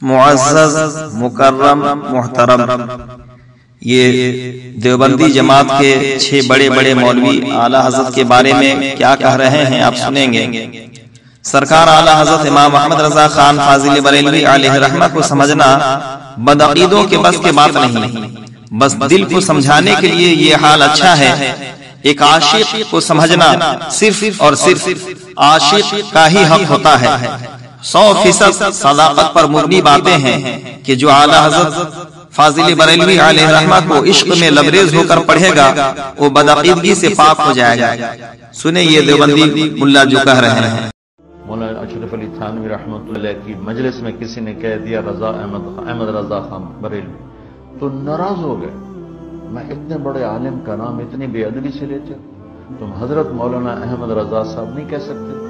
معزز مکرم محترم، یہ دیوبندی جماعت کے 6 بڑے بڑے مولوی اعلیٰ حضرت کے بارے میں کیا کہہ رہے ہیں آپ سنیں گے۔ سرکار اعلیٰ حضرت امام محمد رضا خان فاضل بریلوی علیہ رحمہ کو سمجھنا بدعقیدوں کے بس کے بات نہیں، بس دل کو سمجھانے کے لیے یہ حال اچھا ہے۔ ایک عاشق کو سمجھنا صرف اور صرف عاشق کا ہی حق ہوتا ہے۔ 100% صداقت پر مبنی باتیں ہیں کہ جو اعلیٰ حضرت فاضل بریلوی علیہ رحمہ کو عشق میں لبریز ہو کر پڑھے گا وہ بدعقیدگی سے پاک ہو جائے گا۔ سنیں یہ دیوبندی ملا جو کہہ رہے ہیں۔ مولانا اشرف علی تھانوی رحمۃ اللہ علیہ کی مجلس میں کسی نے کہہ دیا احمد رضا خان بریلوی، تو ناراض ہو گئے، میں اتنے بڑے عالم کا نام اتنی بے ادبی سے لیتے تم حضرت مولانا احمد رضا صاحب نہیں کہہ سکتے؟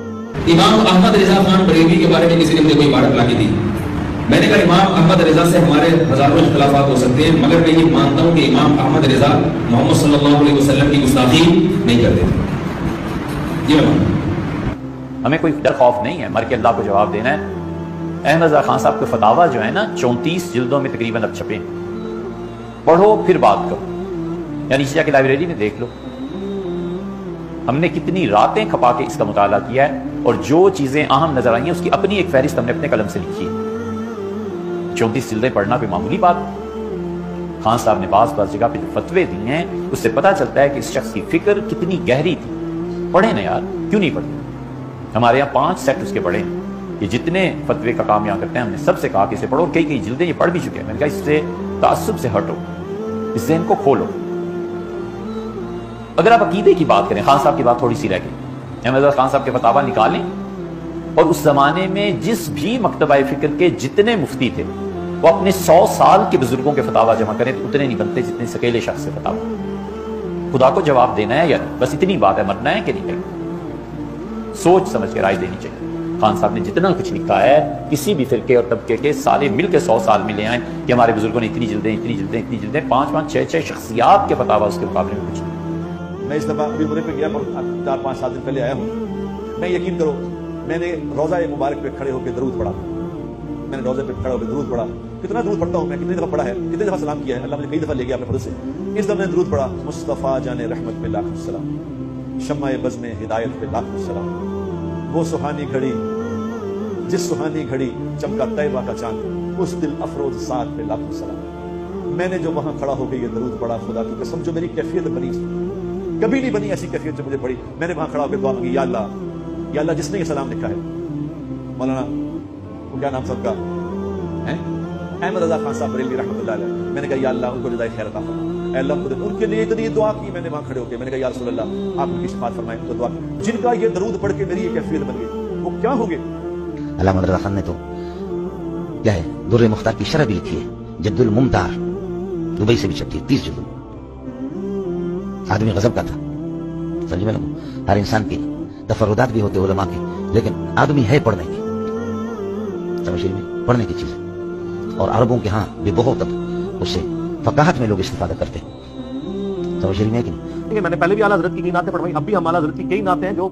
امام احمد رضا خان بریلوی کے بارے میں کسی نے مجھے کوئی عبارت لا کے دی، میں نے کہا امام احمد رضا سے ہمارے ہزاروں اختلافات ہو سکتے ہیں، مگر میں یہ مانتا ہوں کہ امام احمد رضا محمد صلی اللہ علیہ وسلم کی گستاخی نہیں کرتے تھے۔ یہ ہمیں کوئی ڈر خوف نہیں ہے، مر کے اللہ کو جواب دینا ہے۔ احمد رضا خان صاحب کے فتاوا جو ہے نا 34 جلدوں میں تقریباً اب چھپے، پڑھو پھر بات کرو، یعنی اس جا کے لائبریری میں دیکھ لو۔ ہم نے کتنی راتیں کھپا کے اس کا مطالعہ کیا ہے، اور جو چیزیں اہم نظر آئی ہیں اس کی اپنی ایک فہرست ہم نے اپنے قلم سے لکھی ہے۔ 34 جلدیں پڑھنا کوئی معمولی بات۔ خان صاحب نے بعض جگہ پہ جو فتوے دیے ہیں اس سے پتہ چلتا ہے کہ اس شخص کی فکر کتنی گہری تھی۔ پڑھیں نا یار، کیوں نہیں پڑھتے؟ ہمارے یہاں 5 سیٹ اس کے پڑھے ہیں، یہ جتنے فتوے کا کام یہاں کرتے ہیں ہم نے سب سے کہا کہ اسے پڑھو، اور کئی جلدیں یہ پڑھ بھی چکے ہیں۔ میں نے کہا اس سے تعصب سے ہٹو، اس ذہن کو کھولو۔ اگر آپ عقیدے کی بات کریں، خان صاحب کی بات تھوڑی سی رہ گئی، احمد رضا خان صاحب کے فتاوا نکالیں اور اس زمانے میں جس بھی مکتبہ فکر کے جتنے مفتی تھے وہ اپنے 100 سال کے بزرگوں کے فتاوا جمع کریں تو اتنے نہیں بنتے جتنے اس اکیلے شخص سے فتاوا۔ خدا کو جواب دینا ہے یا بس اتنی بات ہے، مرنا ہے کہ نہیں؟ سوچ سمجھ کے رائے دینی چاہیے۔ خان صاحب نے جتنا کچھ لکھا ہے کسی بھی فرقے اور طبقے کے سارے مل کے 100 سال میں لے آئیں کہ ہمارے بزرگوں نے اتنی جلدیں 5 6 شخصیات کے فتاوا اس کے مقابلے میں کچھ نہیں۔ میں اس دفعہ ابھی عمرے پہ گیا، 4-5 7 دن پہلے آیا ہوں۔ میں یقین کرو میں نے روضہ مبارک پہ کھڑے ہو کے درود پڑھا، میں نے روضے پہ کھڑے ہو کے درود پڑھا۔ کتنا درود پڑھتا ہوں میں، کتنی دفعہ پڑھا ہے، کتنی دفعہ سلام کیا ہے، اللہ مجھے کئی دفعہ لے گیا اپنے فضل سے۔ اس دفعہ میں نے درود پڑھا، مصطفیٰ جان رحمت پہ لاکھ السلام، شمع بزم ہدایت پہ لاکھ السلام، وہ سہانی گھڑی جس سہانی گھڑی چمکا طیبہ کا چاند، اس دل افروز ساتھ پہ لاکھ السلام۔ میں نے جو وہاں کھڑا ہو کے یہ درود پڑھا، خدا کی قسم جو میری کیفیت بنی کبھی نہیں بنی ایسی کیفیت جو مجھے پڑی، میں نے وہاں کھڑا ہو کے دعا مانگی، یا اللہ جس نے یہ سلام لکھا ہے، مولانا وہ کیا نام سب کا ہے، احمد رضا خان صاحب بریلوی رحمۃ اللہ علیہ، میں نے کہا یا اللہ ان کو جزائے خیر عطا فرما، اے اللہ ان کے لیے اتنی دعا کی میں نے وہاں کھڑے ہو کے، میں نے کہا یا رسول اللہ آپ ان کی شفاعت فرمائیں، تو دعا جن کا یہ درود پڑھ کے میری یہ کیفیت بن گئی وہ کیا ہو گئے۔ علامہ رضا خان نے تو کیا ہے در مختار کی شرح بھی لکھی ہے، جد الممتار، دبئی سے بھی چھپتی ہے، 30 جلد۔ آدمی غضب کا تھا، سمجھ میں لگو، ہر انسان کے تفردات بھی ہوتے علماء کے، لیکن آدمی ہے پڑھنے کی، سمجھ میں پڑھنے کی چیز، اور عربوں کے ہاں بھی بہت اب اس سے فقاہت میں لوگ استفادہ کرتے ہیں، سمجھ میں کہ نہیں۔ میں نے پہلے بھی اعلیٰ حضرت کی کئی نعتیں پڑھوائی، اب بھی ہم اعلیٰ حضرت کی کئی نعتیں ہیں جو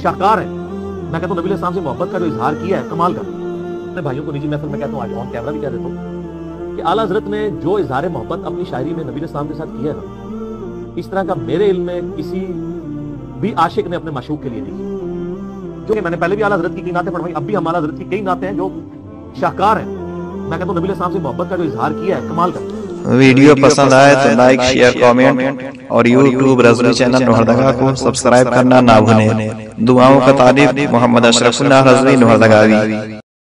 شاہکار ہیں۔ میں کہتا ہوں نبی علیہ السلام سے محبت کا جو اظہار کیا ہے کمال کا، اپنے بھائیوں کو نجی محفل میں کہتا ہوں، آج آن کیمرہ بھی کہہ دیتا ہوں کہ اعلیٰ حضرت نے جو اظہار محبت اپنی شاعری میں نبی علیہ السلام کے ساتھ کیا ہے نا، اس طرح کا میرے علم میں کسی بھی عاشق نے اپنے معشوق کے لیے نہیں کیا۔ کیونکہ میں نے پہلے بھی اعلیٰ حضرت کی کئی نعتیں پڑھوائی، اب بھی ہم اعلیٰ حضرت کی کئی نعتیں ہیں جو شاہکار ہیں۔ میں کہتا ہوں نبی علیہ السلام سے محبت کا جو اظہار کیا ہے کمال کا۔ ویڈیو پسند آئے تو لائک شیئر کامنٹ اور یوٹیوب رضوی چینل لوہردگا کو سبسکرائب کرنا نہ بھولیں۔ دعاؤں کا طالب محمد اشرف اللہ رضوی لوہردگاوی۔